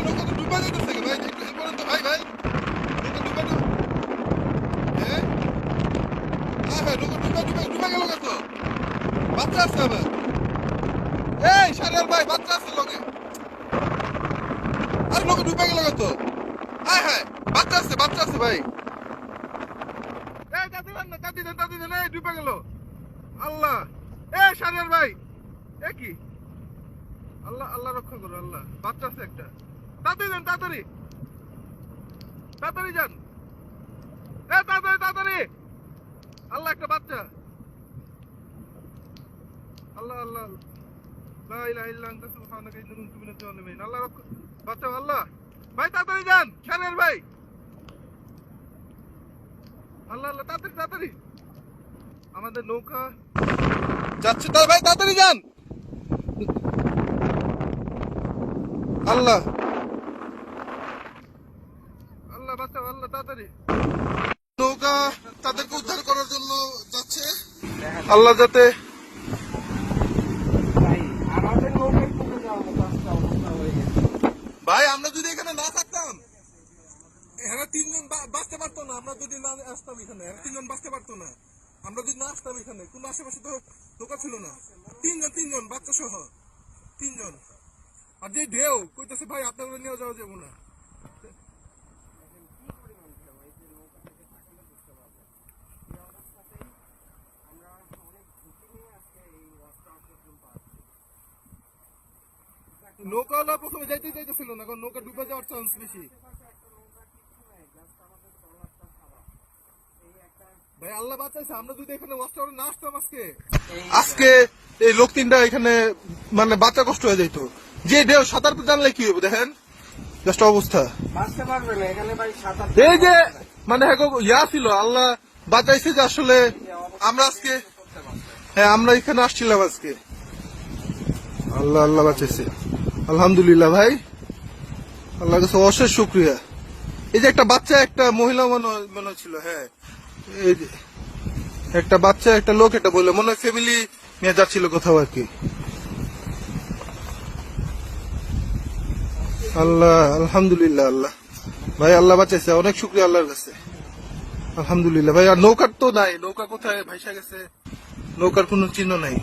নৌকা তো ডুবা যাইতেছে ভাই, একটু বলেন তো ভাই ভাই, নৌকা ডুবা হ্যাঁ ভাই, নৌকা ডুবা গেল কত? বাচ্চা আছে আবার, এই সারিয়ার ভাই বাচ্চা আছে লগে, আরে নৌকা ডুবা গেল কত? হ্যাঁ হ্যাঁ বাচ্চা আছে ভাই, এই তাতি দেন, এই ডুবা গেল, আল্লাহ, এই সারিয়ার ভাই, এ কি, আল্লাহ আল্লাহ রক্ষা করো আল্লাহ, বাচ্চা আছে একটা, তাড়াতাড়ি যান, তাড়াতাড়ি যান, তাড়াতাড়ি, আল্লাহ একটা বাচ্চা, আল্লাহ আল্লাহ, লা ইলাহা ইল্লা আনতা সুবহানাকা ইন্নী কুনতু মিনাজ জালিমিন, আল্লাহ রক্ষা, বাচ্চা আল্লাহ, ভাই তাড়াতাড়ি যান, শানের ভাই, আল্লাহ আল্লাহ, তাড়াতাড়ি, আমাদের নৌকা যাচ্ছে, তার ভাই তাড়াতাড়ি যান, আল্লাহ আল্লাহ বাঁচাও, আল্লাহ তাড়াতাড়ি, নৌকা তাদেরকে উদ্ধার করার জন্য যাচ্ছে, আল্লাহ যাতে, ভাই আমরা যদি এখানে না থাকতাম, এখানে তিনজন বাঁচতে পারতো না, আমরা যদি না আসতাম এখানে, তিনজন বাঁচতে পারতো না, আমরা যদি না আসতাম এখানে, কোন আশেপাশে তো নৌকা ছিল না, তিনজন বাচ্চা সহ তিনজন, আর যে ঢেউ কইতেছে ভাই আপনাদের নিয়ে যাওয়া যাবো না, নৌকাওয়ালা প্রথমে যাইতেছিল না, কারণ নৌকা ডুবে যাওয়ার চান্স বেশি, ভাই আল্লাহ বাঁচাইছে, আমরা যদি এখানে ওয়াচটাওয়ারে না আসতাম আজকে এই লোক তিনটা এখানে মানে বাচ্চা কষ্ট হয়ে যেত, যে ঢেউ সাঁতার জানলে কি হবে দেখেন জাস্ট অবস্থা, এই যে মানে ইয়া ছিল, আল্লাহ বাঁচাইছে যে আসলে আমরা আজকে, হ্যাঁ আমরা এখানে আসছিলাম আজকে, আল্লাহ আল্লাহ বাঁচাইছে, আলহামদুলিল্লাহ ভাই, আল্লাহ কাছে অশেষ শুকরিয়া, এই যে একটা বাচ্চা একটা মহিলা মনে ছিল, হ্যাঁ এই যে একটা বাচ্চা একটা লোক, এটা বললো মনে হয় ফ্যামিলি নিয়ে যাচ্ছিল কোথাও আর কি, আল্লাহ আলহামদুলিল্লাহ, আল্লাহ ভাই আল্লাহ বাঁচাইছে, অনেক শুকরিয়া আল্লাহর কাছে, আলহামদুলিল্লাহ ভাই, আর নৌকার তো নাই, নৌকা কোথায় ভাইসা গেছে, নৌকার কোনো চিহ্ন নাই।